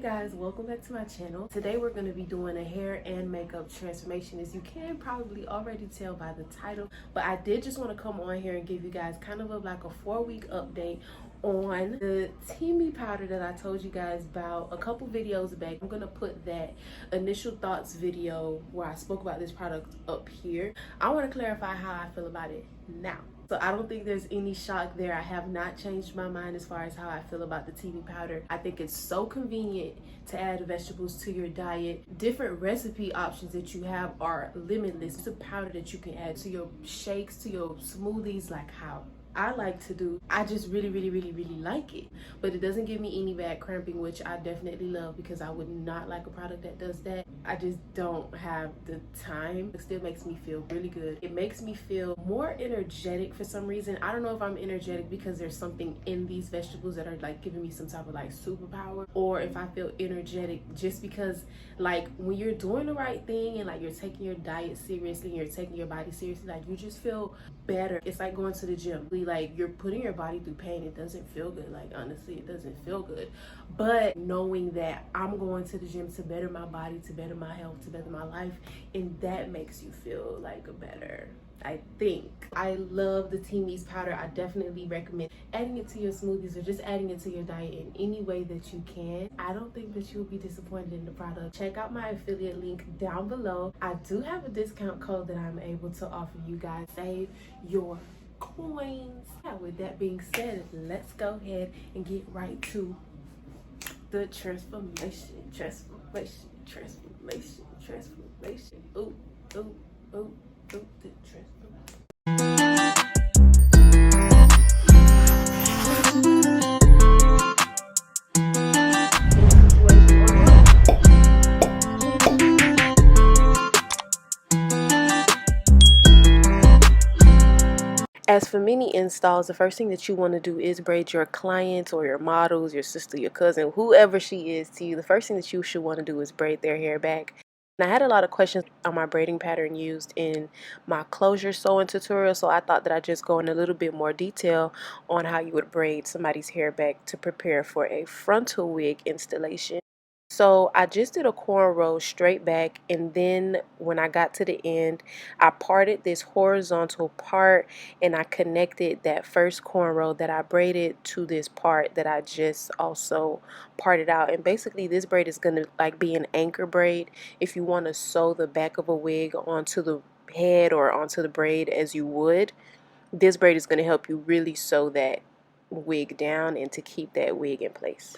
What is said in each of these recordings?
Guys, welcome back to my channel. Today we're going to be doing a hair and makeup transformation, as you can probably already tell by the title, but I did just want to come on here and give you guys kind of like a 4-week update on the TEAMI powder that I told you guys about a couple videos back. I'm going to put that initial thoughts video where I spoke about this product up here. I want to clarify how I feel about it now. So I don't think there's any shock there. I have not changed my mind as far as how I feel about the TEAMI powder. I think it's so convenient to add vegetables to your diet. Different recipe options that you have are limitless. It's a powder that you can add to your shakes, to your smoothies, like how I like to do. I just really like it, but it doesn't give me any bad cramping, which I definitely love, because I would not like a product that does that. I just don't have the time. It still makes me feel really good. It makes me feel more energetic for some reason. I don't know if I'm energetic because there's something in these vegetables that are like giving me some type of like superpower, or if I feel energetic just because like when you're doing the right thing and like you're taking your diet seriously and you're taking your body seriously, like you just feel better. It's like going to the gym. Like you're putting your body through pain. It doesn't feel good. Like honestly, it doesn't feel good. But knowing that I'm going to the gym to better my body, to better my health, to better my life, and that makes you feel like a better, I think. I love the TEAMI's powder. I definitely recommend adding it to your smoothies or just adding it to your diet in any way that you can. I don't think that you'll be disappointed in the product. Check out my affiliate link down below. I do have a discount code that I'm able to offer you guys. Save your coins. Yeah, with that being said, let's go ahead and get right to the transformation. Ooh, ooh, ooh, ooh, the transformation. As for mini installs, the first thing that you want to do is braid your clients or your models, your sister, your cousin, whoever she is to you. The first thing that you should want to do is braid their hair back. And I had a lot of questions on my braiding pattern used in my closure sewing tutorial, so I thought that I'd just go in a little bit more detail on how you would braid somebody's hair back to prepare for a frontal wig installation. So I just did a cornrow straight back, and then when I got to the end, I parted this horizontal part and I connected that first cornrow that I braided to this part that I just also parted out. And basically this braid is going to like be an anchor braid if you want to sew the back of a wig onto the head or onto the braid as you would. This braid is going to help you really sew that wig down and to keep that wig in place.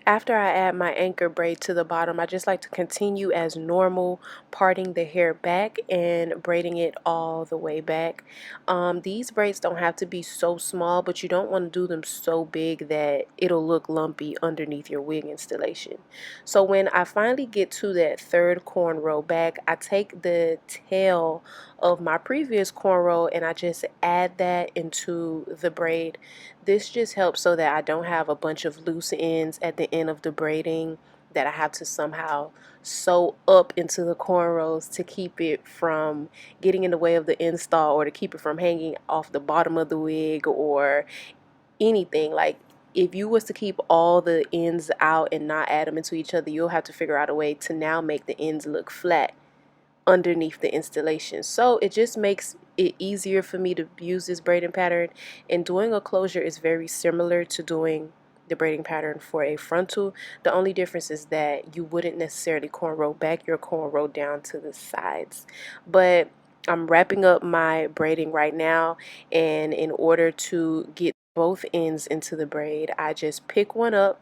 After I add my anchor braid to the bottom, I just like to continue as normal, parting the hair back and braiding it all the way back. These braids don't have to be so small, but you don't want to do them so big that it'll look lumpy underneath your wig installation. So when I finally get to that third cornrow back, I take the tail of my previous cornrow and I just add that into the braid. This just helps so that I don't have a bunch of loose ends at the end of the braiding that I have to somehow sew up into the cornrows to keep it from getting in the way of the install, or to keep it from hanging off the bottom of the wig or anything. Like if you was to keep all the ends out and not add them into each other, you'll have to figure out a way to now make the ends look flat underneath the installation. So it just makes it easier for me to use this braiding pattern, and doing a closure is very similar to doing the braiding pattern for a frontal. The only difference is that you wouldn't necessarily cornrow back, your cornrow down to the sides. But I'm wrapping up my braiding right now, and in order to get both ends into the braid, I just pick one up,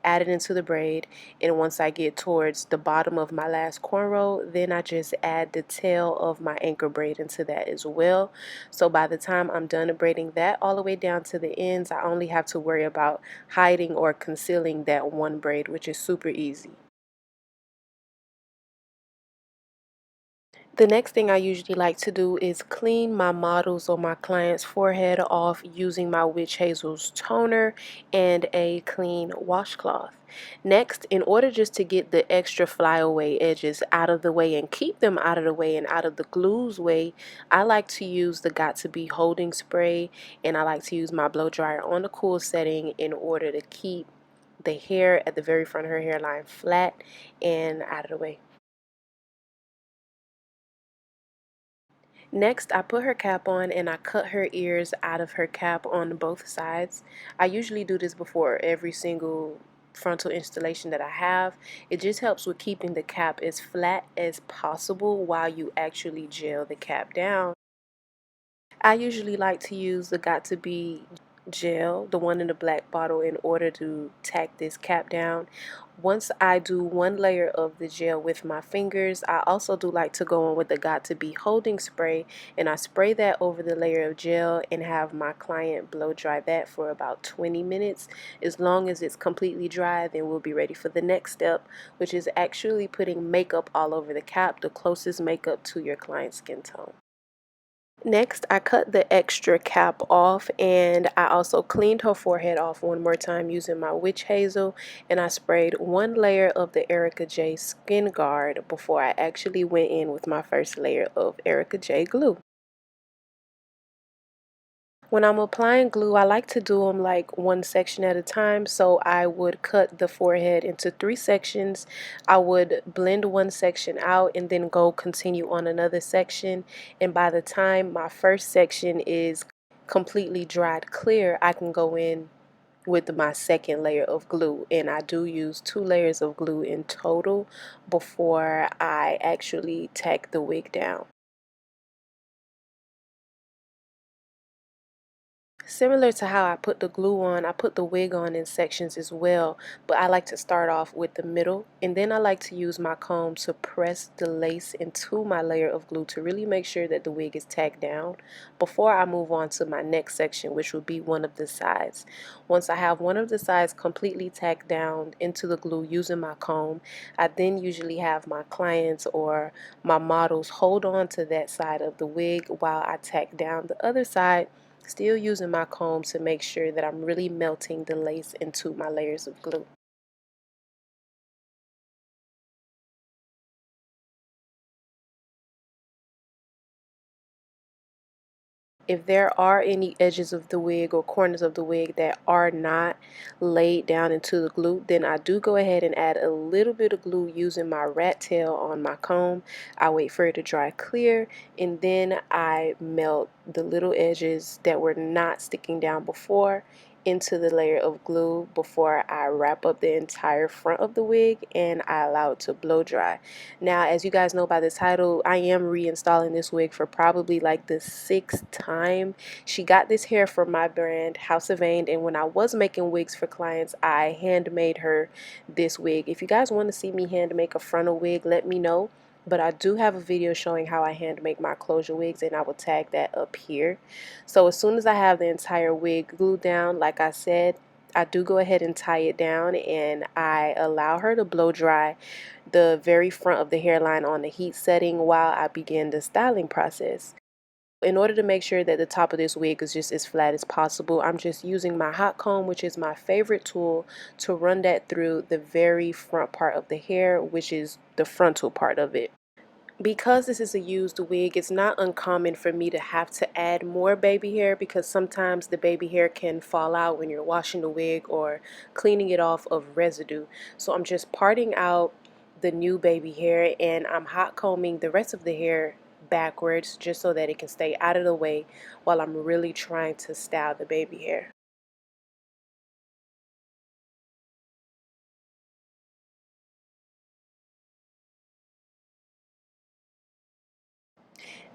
add it into the braid, and once I get towards the bottom of my last cornrow, then I just add the tail of my anchor braid into that as well. So by the time I'm done braiding that all the way down to the ends, I only have to worry about hiding or concealing that one braid, which is super easy. The next thing I usually like to do is clean my models or my client's forehead off using my Witch Hazel's toner and a clean washcloth. Next, in order just to get the extra flyaway edges out of the way and keep them out of the way and out of the glue's way, I like to use the Got To Be holding spray, and I like to use my blow dryer on the cool setting in order to keep the hair at the very front of her hairline flat and out of the way. Next, I put her cap on and I cut her ears out of her cap on both sides. I usually do this before every single frontal installation that I have. It just helps with keeping the cap as flat as possible while you actually gel the cap down. I usually like to use the Got To Be gel, the one in the black bottle, in order to tack this cap down. Once I do one layer of the gel with my fingers, I also do like to go on with the Got To Be holding spray, and I spray that over the layer of gel and have my client blow dry that for about 20 minutes. As long as it's completely dry, then we'll be ready for the next step, which is actually putting makeup all over the cap, the closest makeup to your client's skin tone. Next, I cut the extra cap off, and I also cleaned her forehead off one more time using my Witch Hazel, and I sprayed one layer of the Ericka J Skin Guard before I actually went in with my first layer of Ericka J glue. When I'm applying glue, I like to do them like one section at a time. So I would cut the forehead into 3 sections. I would blend one section out and then go continue on another section. And by the time my first section is completely dried clear, I can go in with my second layer of glue. And I do use 2 layers of glue in total before I actually tack the wig down. Similar to how I put the glue on, I put the wig on in sections as well, but I like to start off with the middle, and then I like to use my comb to press the lace into my layer of glue to really make sure that the wig is tacked down before I move on to my next section, which will be one of the sides. Once I have one of the sides completely tacked down into the glue using my comb, I then usually have my clients or my models hold on to that side of the wig while I tack down the other side, still using my comb to make sure that I'm really melting the lace into my layers of glue. If there are any edges of the wig or corners of the wig that are not laid down into the glue, then I do go ahead and add a little bit of glue using my rat tail on my comb. I wait for it to dry clear, and then I melt the little edges that were not sticking down before into the layer of glue before I wrap up the entire front of the wig and I allow it to blow dry. Now, as you guys know by the title, I am reinstalling this wig for probably like the 6th time. She got this hair from my brand, House of Vain, and when I was making wigs for clients, I handmade her this wig. If you guys want to see me hand make a frontal wig, let me know. But I do have a video showing how I hand make my closure wigs, and I will tag that up here. So as soon as I have the entire wig glued down, like I said, I do go ahead and tie it down, and I allow her to blow dry the very front of the hairline on the heat setting while I begin the styling process. In order to make sure that the top of this wig is just as flat as possible, I'm just using my hot comb, which is my favorite tool, to run that through the very front part of the hair, which is the frontal part of it. Because this is a used wig, it's not uncommon for me to have to add more baby hair because sometimes the baby hair can fall out when you're washing the wig or cleaning it off of residue. So I'm just parting out the new baby hair and I'm hot combing the rest of the hair backwards just so that it can stay out of the way while I'm really trying to style the baby hair.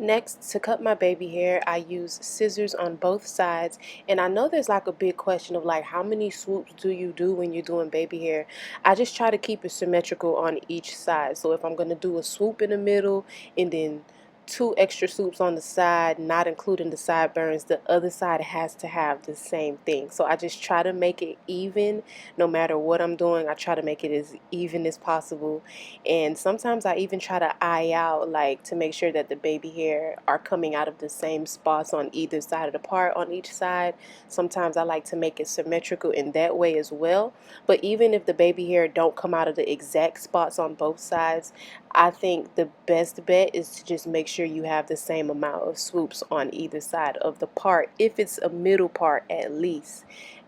Next, to cut my baby hair, I use scissors on both sides. And I know there's like a big question of like how many swoops do you do when you're doing baby hair? I just try to keep it symmetrical on each side. So if I'm going to do a swoop in the middle and then 2 extra swoops on the side, not including the sideburns, the other side has to have the same thing. So I just try to make it even. No matter what I'm doing, I try to make it as even as possible. And sometimes I even try to eye out, like, to make sure that the baby hair are coming out of the same spots on either side of the part on each side. Sometimes I like to make it symmetrical in that way as well. But even if the baby hair don't come out of the exact spots on both sides, I think the best bet is to just make sure you have the same amount of swoops on either side of the part, if it's a middle part at least,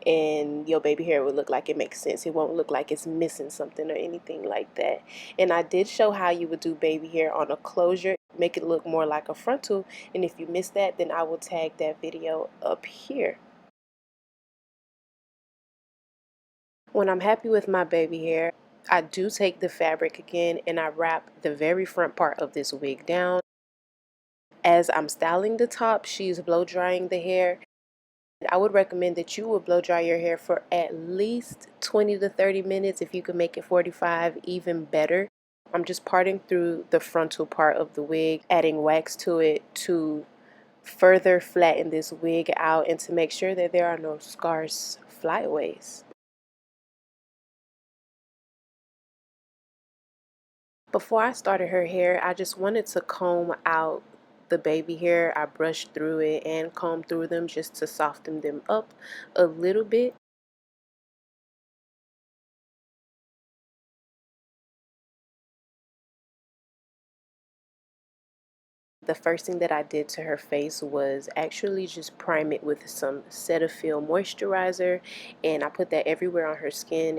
and your baby hair will look like it makes sense. It won't look like it's missing something or anything like that. And I did show how you would do baby hair on a closure, make it look more like a frontal, and if you missed that, then I will tag that video up here. When I'm happy with my baby hair, I do take the fabric again and I wrap the very front part of this wig down. As I'm styling the top, she's blow drying the hair. I would recommend that you would blow dry your hair for at least 20 to 30 minutes. If you can make it 45, even better. I'm just parting through the frontal part of the wig, adding wax to it to further flatten this wig out and to make sure that there are no scarce flyaways. Before I started her hair, I just wanted to comb out the baby hair. I brushed through it and combed through them just to soften them up a little bit. The first thing that I did to her face was actually just prime it with some Cetaphil moisturizer, and I put that everywhere on her skin.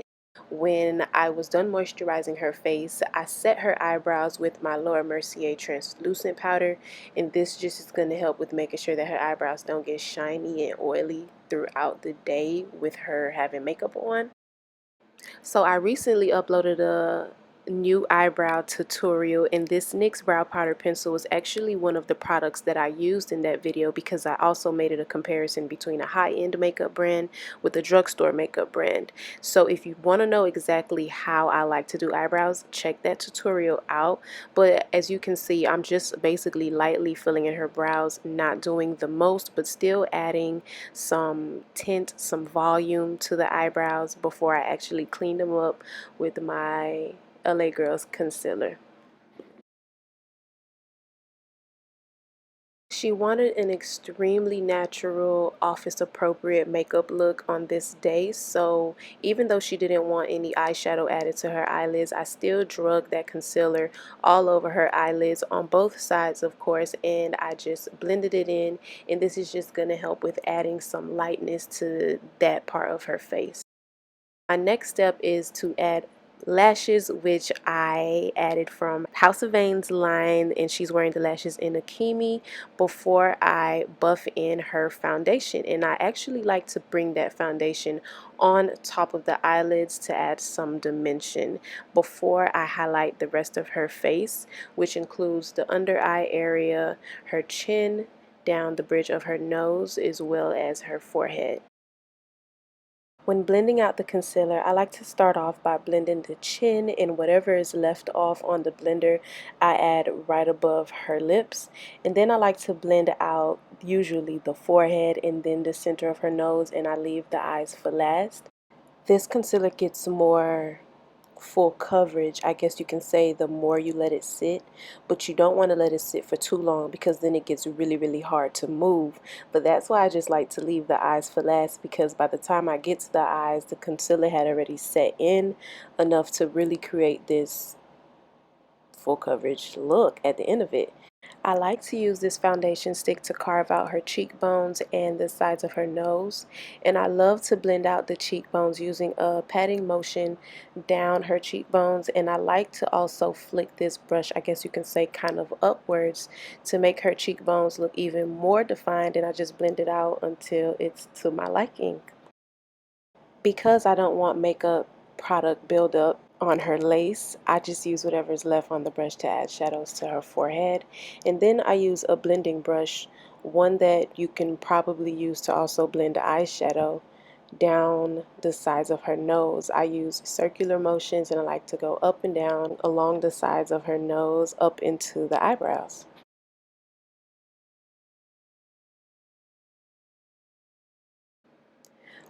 When I was done moisturizing her face, I set her eyebrows with my Laura Mercier translucent powder, and this just is going to help with making sure that her eyebrows don't get shiny and oily throughout the day with her having makeup on. So I recently uploaded a new eyebrow tutorial, and this NYX brow powder pencil was actually one of the products that I used in that video, because I also made it a comparison between a high-end makeup brand with a drugstore makeup brand. So if you want to know exactly how I like to do eyebrows, check that tutorial out. But as you can see, I'm just basically lightly filling in her brows, not doing the most, but still adding some tint, some volume to the eyebrows before I actually clean them up with my LA Girls concealer. She wanted an extremely natural, office appropriate makeup look on this day, so even though she didn't want any eyeshadow added to her eyelids, I still drug that concealer all over her eyelids on both sides, of course, and I just blended it in, and this is just going to help with adding some lightness to that part of her face. My next step is to add lashes, which I added from House of Vane's line, and she's wearing the lashes in a TEAMI, before I buff in her foundation. And I actually like to bring that foundation on top of the eyelids to add some dimension before I highlight the rest of her face, which includes the under eye area, her chin, down the bridge of her nose, as well as her forehead. When blending out the concealer, I like to start off by blending the chin, and whatever is left off on the blender, I add right above her lips. And then I like to blend out usually the forehead and then the center of her nose, and I leave the eyes for last. This concealer gets more full coverage, I guess you can say, the more you let it sit, but you don't want to let it sit for too long, because then it gets really hard to move. But that's why I just like to leave the eyes for last, because by the time I get to the eyes, the concealer had already set in enough to really create this full coverage look at the end of it. I like to use this foundation stick to carve out her cheekbones and the sides of her nose, and I love to blend out the cheekbones using a patting motion down her cheekbones, and I like to also flick this brush, I guess you can say, kind of upwards to make her cheekbones look even more defined, and I just blend it out until it's to my liking. Because I don't want makeup product buildup on her lace, I just use whatever's left on the brush to add shadows to her forehead. And then I use a blending brush, one that you can probably use to also blend eyeshadow, down the sides of her nose. I use circular motions, and I like to go up and down along the sides of her nose up into the eyebrows.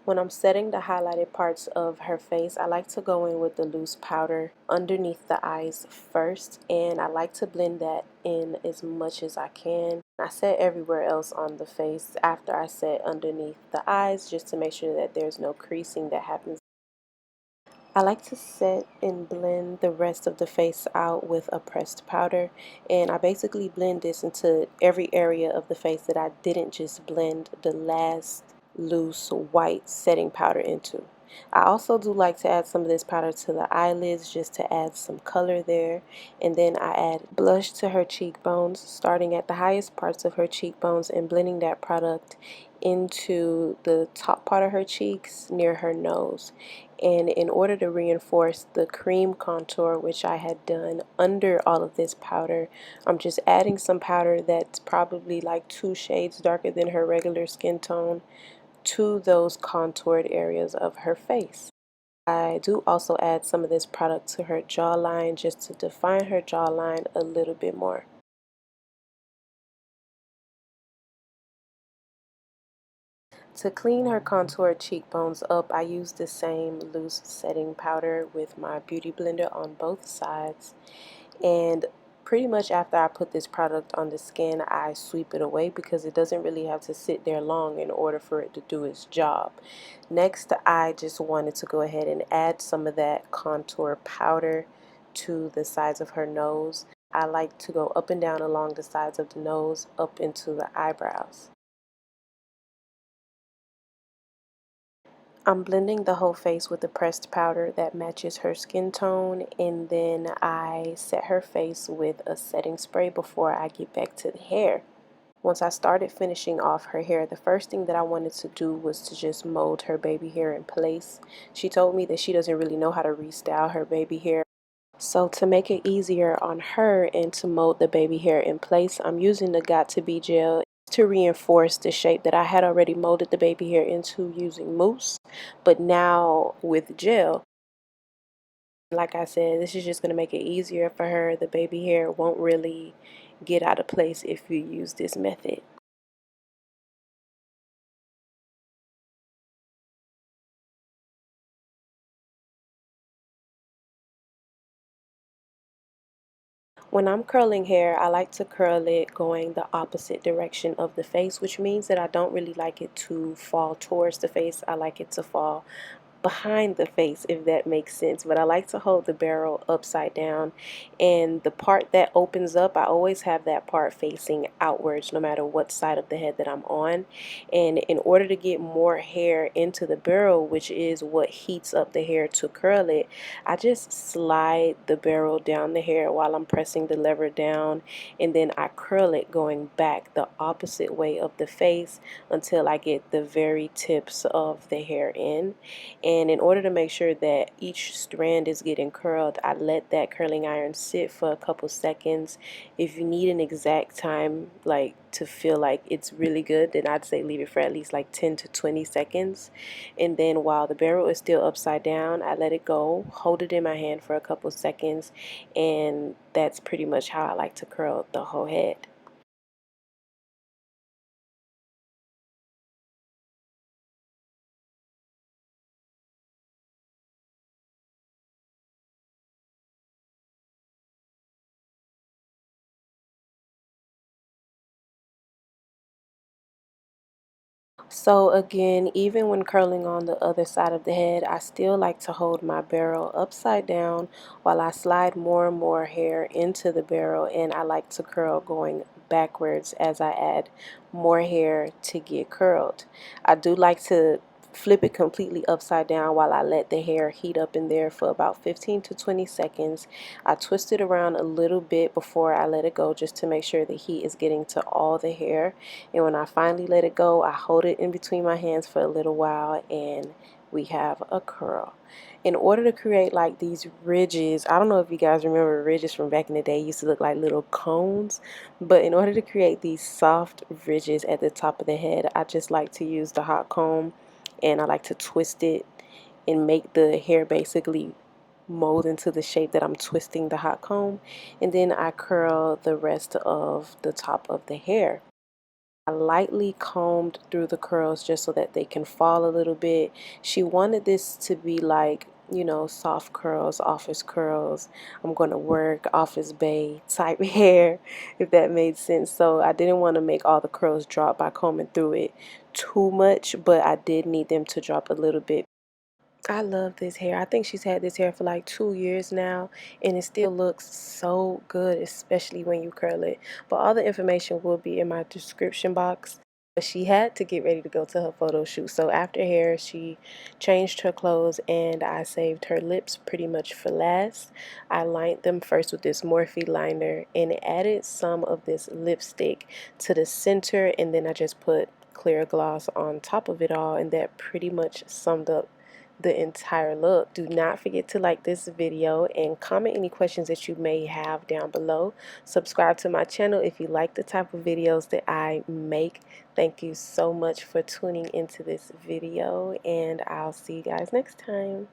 When I'm setting the highlighted parts of her face, I like to go in with the loose powder underneath the eyes first, and I like to blend that in as much as I can. I set everywhere else on the face after I set underneath the eyes, just to make sure that there's no creasing that happens. I like to set and blend the rest of the face out with a pressed powder, and I basically blend this into every area of the face that I didn't just blend the last loose white setting powder into. I also do like to add some of this powder to the eyelids just to add some color there, and then I add blush to her cheekbones, starting at the highest parts of her cheekbones and blending that product into the top part of her cheeks near her nose. And in order to reinforce the cream contour, which I had done under all of this powder, I'm just adding some powder that's probably like 2 shades darker than her regular skin tone to those contoured areas of her face. I do also add some of this product to her jawline just to define her jawline a little bit more. To clean her contoured cheekbones up, I use the same loose setting powder with my beauty blender on both sides. And pretty much after I put this product on the skin, I sweep it away because it doesn't really have to sit there long in order for it to do its job. Next, I just wanted to go ahead and add some of that contour powder to the sides of her nose. I like to go up and down along the sides of the nose, up into the eyebrows. I'm blending the whole face with a pressed powder that matches her skin tone, and then I set her face with a setting spray before I get back to the hair. Once I started finishing off her hair, the first thing that I wanted to do was to just mold her baby hair in place. She told me that she doesn't really know how to restyle her baby hair. So to make it easier on her and to mold the baby hair in place, I'm using the Got To Be gel to reinforce the shape that I had already molded the baby hair into using mousse. But now with gel, like I said, this is just going to make it easier for her. The baby hair won't really get out of place if you use this method. When I'm curling hair, I like to curl it going the opposite direction of the face, which means that I don't really like it to fall towards the face. I like it to fall behind the face, if that makes sense. But I like to hold the barrel upside down, and the part that opens up, I always have that part facing outwards no matter what side of the head that I'm on. And in order to get more hair into the barrel, which is what heats up the hair to curl it, I just slide the barrel down the hair while I'm pressing the lever down, and then I curl it going back the opposite way of the face until I get the very tips of the hair in. And in order to make sure that each strand is getting curled, I let that curling iron sit for a couple seconds. If you need an exact time, like to feel like it's really good, then I'd say leave it for at least like 10 to 20 seconds. And then while the barrel is still upside down, I let it go, hold it in my hand for a couple seconds, and that's pretty much how I like to curl the whole head. So again, even when curling on the other side of the head, I still like to hold my barrel upside down while I slide more and more hair into the barrel, and I like to curl going backwards as I add more hair to get curled. I do like to flip it completely upside down while I let the hair heat up in there for about 15 to 20 seconds. I twist it around a little bit before I let it go just to make sure the heat is getting to all the hair. And when I finally let it go, I hold it in between my hands for a little while, and we have a curl. In order to create like these ridges, I don't know if you guys remember ridges from back in the day, used to look like little cones, but in order to create these soft ridges at the top of the head, I just like to use the hot comb, and I like to twist it and make the hair basically mold into the shape that I'm twisting the hot comb, and then I curl the rest of the top of the hair. I lightly combed through the curls just so that they can fall a little bit. She wanted this to be like, you know, soft curls, office curls. I'm going to work, office bae type hair, if that made sense. So I didn't want to make all the curls drop by combing through it too much, but I did need them to drop a little bit. I love this hair. I think she's had this hair for like 2 years now, and it still looks so good, especially when you curl it. But all the information will be in my description box. But she had to get ready to go to her photo shoot. So after hair, she changed her clothes, and I saved her lips pretty much for last. I lined them first with this Morphe liner and added some of this lipstick to the center, and then I just put clear gloss on top of it all, and that pretty much summed up the entire look. Do not forget to like this video and comment any questions that you may have down below. Subscribe to my channel if you like the type of videos that I make. Thank you so much for tuning into this video, and I'll see you guys next time.